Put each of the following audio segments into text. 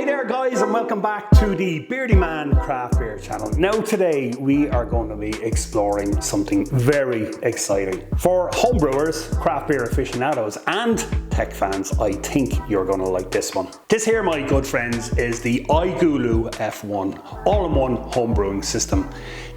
there guys, and welcome back to the Beardyman Craft Beer Channel. Now today we are going to be exploring something very exciting. For homebrewers, craft beer aficionados and tech fans, I think you're going to like this one. This here, my good friends, is the iGulu F1 all-in-one homebrewing system.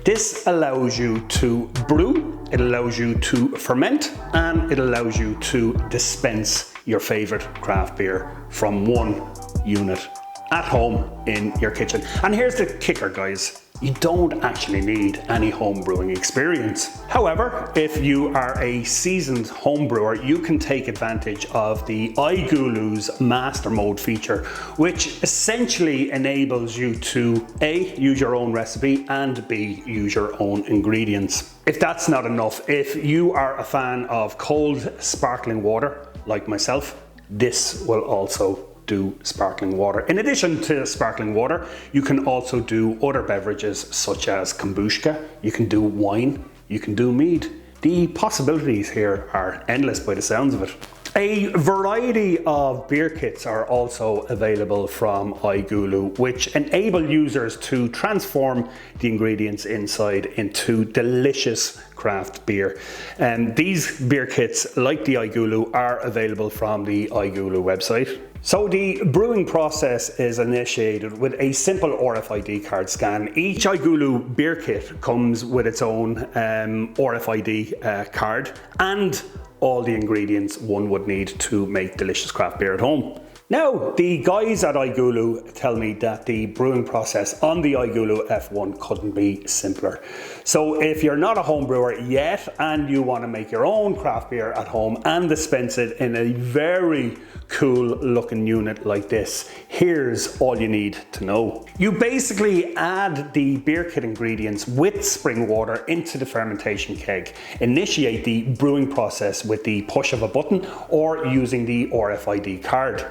This allows you to brew, it allows you to ferment, and it allows you to dispense your favorite craft beer from one unit at home in your kitchen. And here's the kicker, guys. You don't actually need any home brewing experience. However, if you are a seasoned home brewer, you can take advantage of the iGulu's master mode feature, which essentially enables you to A, use your own recipe, and B, use your own ingredients. If that's not enough, if you are a fan of cold sparkling water, like myself, this will also do sparkling water. In addition to sparkling water, you can also do other beverages such as kombucha, you can do wine, you can do mead. The possibilities here are endless by the sounds of it. A variety of beer kits are also available from iGulu, which enable users to transform the ingredients inside into delicious craft beer. And these beer kits, like the iGulu, are available from the iGulu website. So the brewing process is initiated with a simple RFID card scan. Each iGulu beer kit comes with its own RFID card and all the ingredients one would need to make delicious craft beer at home. Now, the guys at iGulu tell me that the brewing process on the iGulu F1 couldn't be simpler. So if you're not a home brewer yet and you want to make your own craft beer at home and dispense it in a very cool looking unit like this, here's all you need to know. You basically add the beer kit ingredients with spring water into the fermentation keg. Initiate the brewing process with the push of a button or using the RFID card.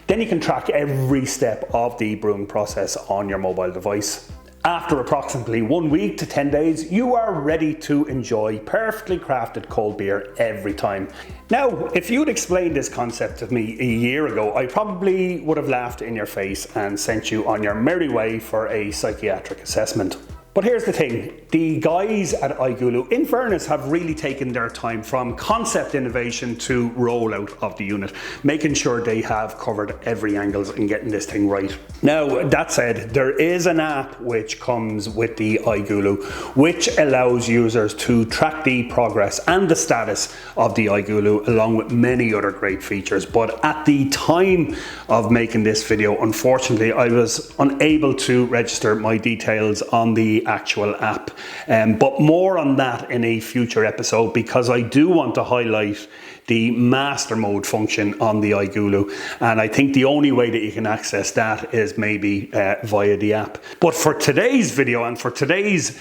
Then you can track every step of the brewing process on your mobile device. After approximately 1 week to 10 days, you are ready to enjoy perfectly crafted cold beer every time. Now, if you'd explained this concept to me a year ago, I probably would have laughed in your face and sent you on your merry way for a psychiatric assessment. But here's the thing, the guys at iGulu, in fairness, have really taken their time from concept innovation to rollout of the unit, making sure they have covered every angle in getting this thing right. Now, that said, there is an app which comes with the iGulu, which allows users to track the progress and the status of the iGulu, along with many other great features. But at the time of making this video, unfortunately, I was unable to register my details on the actual app, but more on that in a future episode, because I do want to highlight the master mode function on the iGulu, and I think the only way that you can access that is maybe via the app. But for today's video and for today's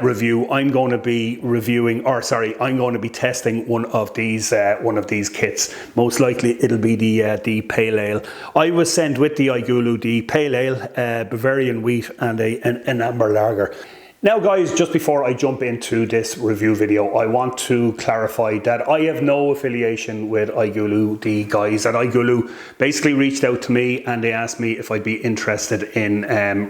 review, I'm going to be testing one of these kits. Most likely it'll be the pale ale. I was sent with the iGulu the pale ale, Bavarian wheat, and an amber lager. Now guys, just before I jump into this review video, I want to clarify that I have no affiliation with iGulu. The guys at iGulu basically reached out to me and they asked me if I'd be interested in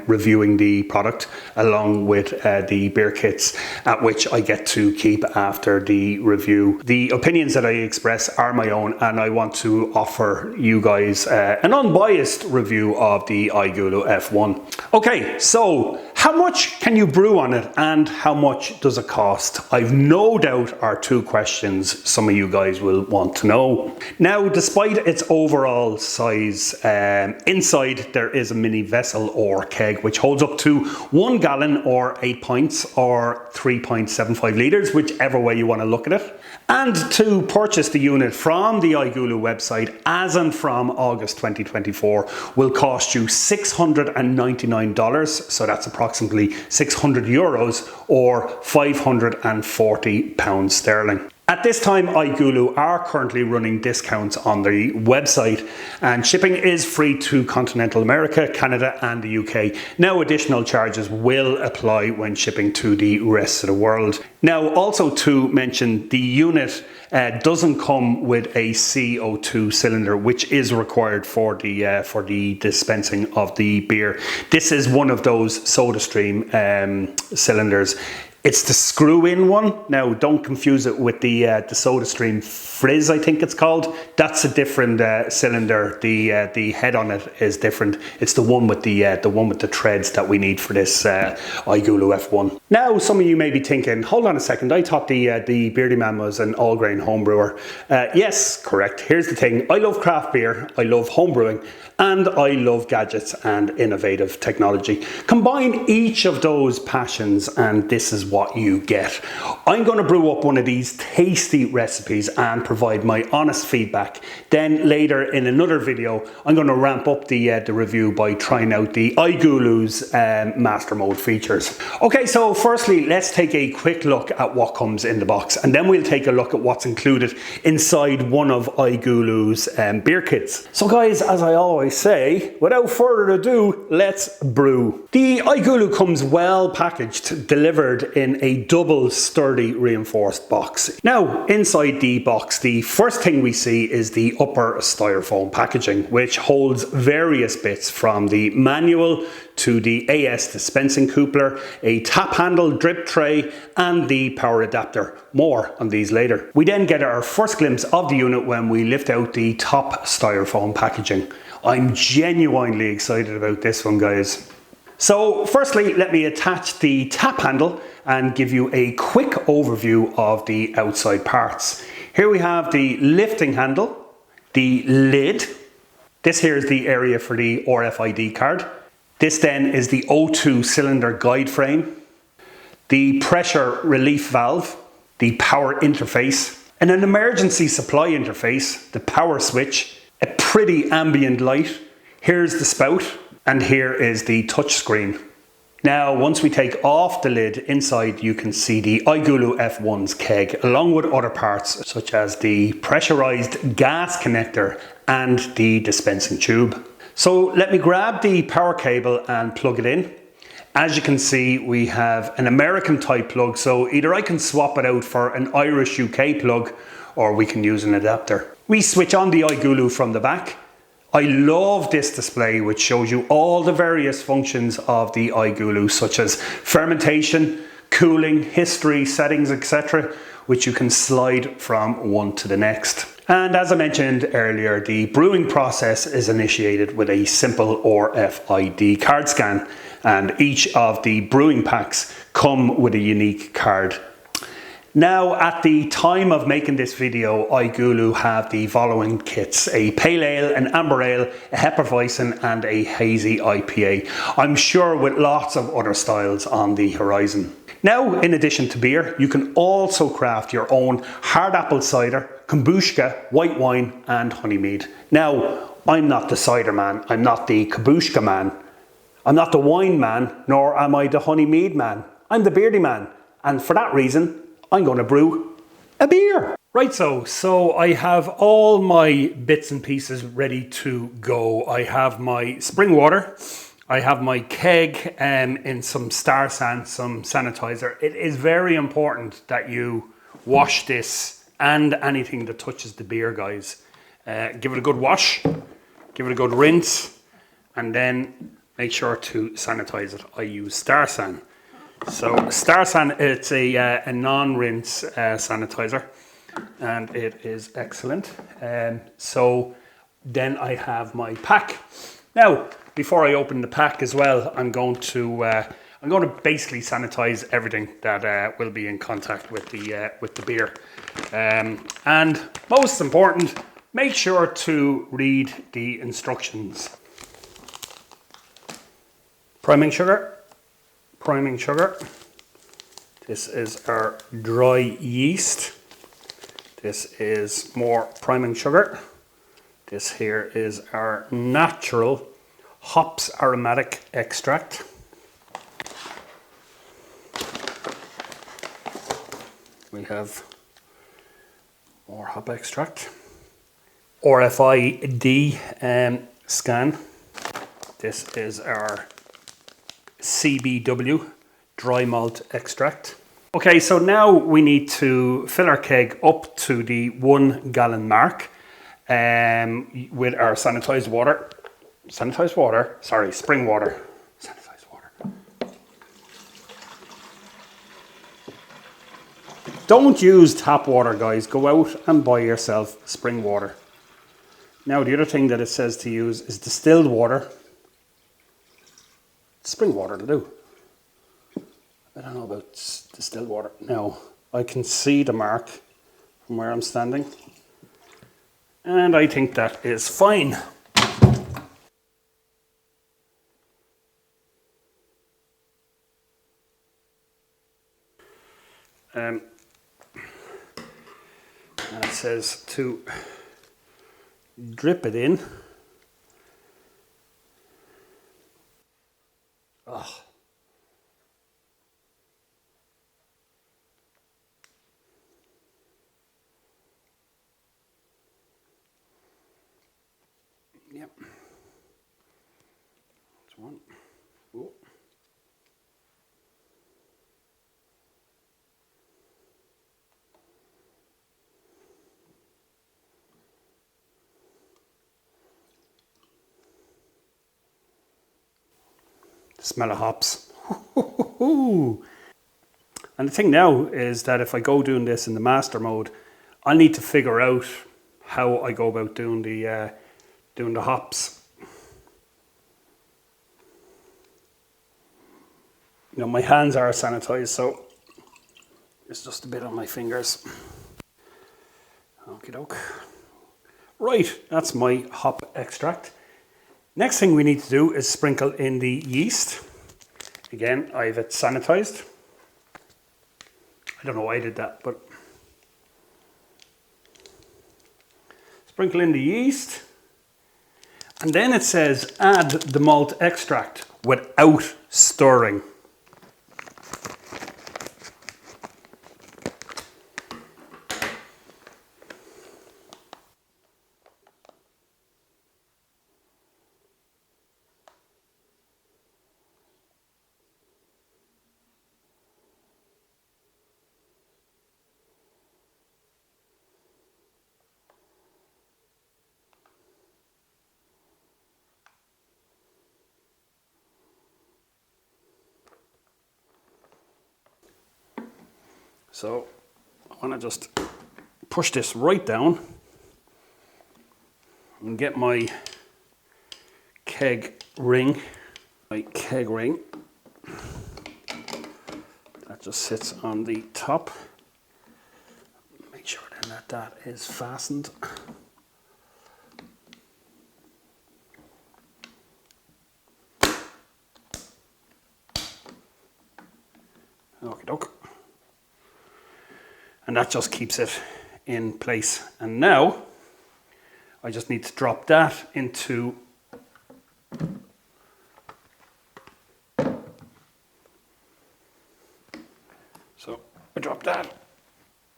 reviewing the product along with the beer kits, at which I get to keep after the review. The opinions that I express are my own, and I want to offer you guys an unbiased review of the iGulu F1. Okay, so how much can you brew on it and how much does it cost? I've no doubt are two questions some of you guys will want to know. Now, despite its overall size, inside there is a mini vessel or keg which holds up to 1 gallon or 8 pints or 3.75 litres, whichever way you want to look at it. And to purchase the unit from the iGulu website, as and from August 2024, will cost you $699, so that's approximately 600 euros or 540 pounds sterling. At this time, iGulu are currently running discounts on the website, and shipping is free to continental America, Canada and the UK. Now, additional charges will apply when shipping to the rest of the world. Now, also to mention, the unit doesn't come with a CO2 cylinder, which is required for the dispensing of the beer. This is one of those SodaStream cylinders. It's the screw-in one. Now, don't confuse it with the SodaStream Frizz, I think it's called. That's a different cylinder. The head on it is different. It's the one with the threads that we need for this iGulu F1. Now, some of you may be thinking, hold on a second, I thought the Beardyman was an all-grain home brewer. Yes, correct. Here's the thing. I love craft beer, I love home brewing, and I love gadgets and innovative technology. Combine each of those passions and this is what you get. I'm going to brew up one of these tasty recipes and provide my honest feedback. Then later in another video, I'm going to ramp up the review by trying out the iGulu's master mode features. Okay, so firstly, let's take a quick look at what comes in the box, and then we'll take a look at what's included inside one of iGulu's beer kits. So guys, as I always say, without further ado, let's brew. The iGulu comes well packaged, delivered in a double sturdy reinforced box. Now, inside the box, the first thing we see is the upper styrofoam packaging, which holds various bits from the manual to the AS dispensing coupler, a tap handle, drip tray, and the power adapter. More on these later. We then get our first glimpse of the unit when we lift out the top styrofoam packaging. I'm genuinely excited about this one, guys. So firstly, let me attach the tap handle and give you a quick overview of the outside parts. Here we have the lifting handle, the lid. This here is the area for the RFID card. This then is the O2 cylinder guide frame, the pressure relief valve, the power interface, and an emergency supply interface, the power switch, a pretty ambient light. Here's the spout, and here is the touch screen. Now, once we take off the lid, inside you can see the iGulu F1's keg, along with other parts such as the pressurized gas connector and the dispensing tube. So let me grab the power cable and plug it in. As you can see, we have an American type plug, so either I can swap it out for an Irish UK plug, or we can use an adapter. We switch on the iGulu from the back. I love this display, which shows you all the various functions of the iGulu, such as fermentation, cooling, history, settings, etc., which you can slide from one to the next. And as I mentioned earlier, the brewing process is initiated with a simple RFID card scan, and each of the brewing packs come with a unique card. Now, at the time of making this video, iGulu have the following kits: a pale ale, an amber ale, a Hefeweizen, and a hazy IPA. I'm sure with lots of other styles on the horizon. Now, in addition to beer, you can also craft your own hard apple cider, kombucha, white wine, and honey mead. Now, I'm not the cider man, I'm not the kombucha man, I'm not the wine man, nor am I the honey mead man. I'm the beardy man, and for that reason, I'm going to brew a beer. Right, so I have all my bits and pieces ready to go. I have my spring water, I have my keg in some Star San, some sanitizer. It is very important that you wash this and anything that touches the beer, guys. Give it a good wash, give it a good rinse, and then make sure to sanitize it. I use Star San. So Star San, it's a non-rinse sanitizer, and it is excellent. So then I have my pack. Now, before I open the pack as well, I'm going to basically sanitize everything that will be in contact with the beer. And most important, make sure to read the instructions. Priming sugar. This is our dry yeast. This is more priming sugar. This here is our natural hops aromatic extract. We have more hop extract. RFID scan. This is our CBW dry malt extract. Okay, so now we need to fill our keg up to the 1 gallon mark with our sanitized water. Spring water. Sanitized water. Don't use tap water, guys. Go out and buy yourself spring water. Now, the other thing that it says to use is distilled water. Spring water to do. I don't know about distilled water. Now, I can see the mark from where I'm standing. And I think that is fine. And it says to drip it in. Oh. Yep. That's one. Ooh. The smell of hops. And the thing now is that if I go doing this in the master mode, I need to figure out how I go about doing the hops. You know, my hands are sanitized, so it's just a bit on my fingers. Okie doke. Right, that's my hop extract. Next thing we need to do is sprinkle in the yeast. Again, I have it sanitized. I don't know why I did that, but sprinkle in the yeast. And then it says add the malt extract without stirring. So I want to just push this right down and get my keg ring. That just sits on the top. Make sure then that is fastened. Okie doke. And that just keeps it in place. And now I just need to drop that into so I drop that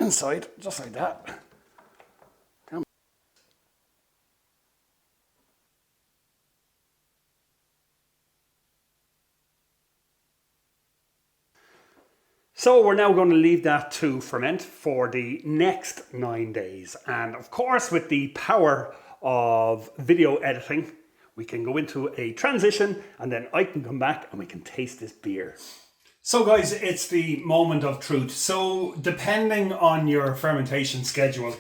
inside just like that. So we're now going to leave that to ferment for the next 9 days. And of course, with the power of video editing, we can go into a transition and then I can come back and we can taste this beer. So guys, it's the moment of truth. So depending on your fermentation schedule,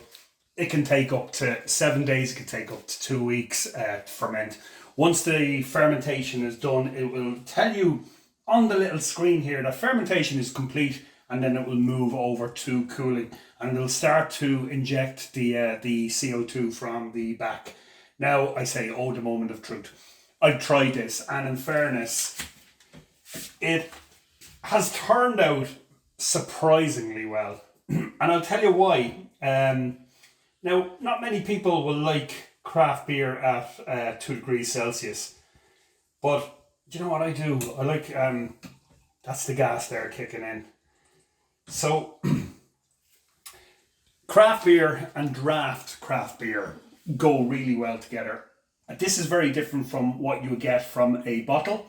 it can take up to 7 days, it can take up to 2 weeks to ferment. Once the fermentation is done, it will tell you on the little screen here that fermentation is complete, and then it will move over to cooling and it'll start to inject the CO2 from the back. Now I say, oh, the moment of truth. I've tried this and in fairness, it has turned out surprisingly well. And I'll tell you why. Now, not many people will like craft beer at 2 degrees Celsius, but do you know what I do? I like, that's the gas there kicking in. So, craft beer and draft craft beer go really well together. This is very different from what you get from a bottle.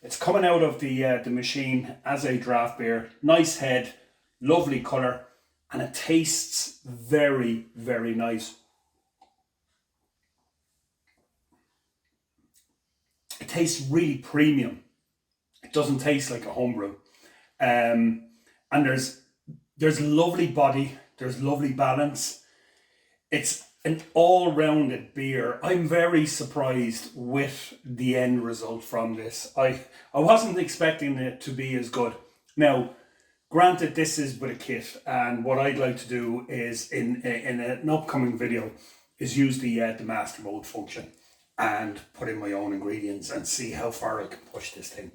It's coming out of the machine as a draft beer. Nice head, lovely colour, and it tastes very, very nice. It tastes really premium. It doesn't taste like a homebrew. And there's lovely body, there's lovely balance. It's an all-rounded beer. I'm very surprised with the end result from this. I wasn't expecting it to be as good. Now, granted, this is with a kit, and what I'd like to do is in an upcoming video is use the master mode function and put in my own ingredients and see how far I can push this thing.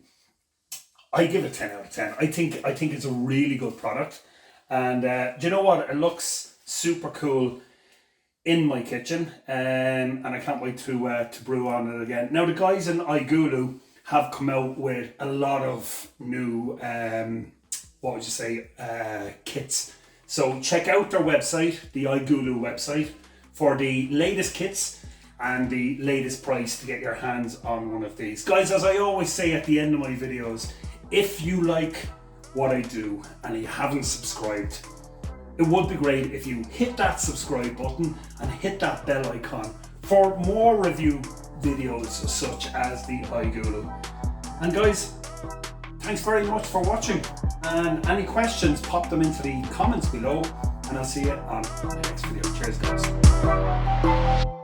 I give it 10 out of 10. I think it's a really good product, and do you know what? It looks super cool in my kitchen, and I can't wait to brew on it again. Now, the guys in iGulu have come out with a lot of new kits. So check out their website, the iGulu website, for the latest kits and the latest price to get your hands on one of these. Guys, as I always say at the end of my videos, if you like what I do and you haven't subscribed, it would be great if you hit that subscribe button and hit that bell icon for more review videos such as the iGulu. And guys, thanks very much for watching, and any questions, pop them into the comments below, and I'll see you on the next video. Cheers, guys.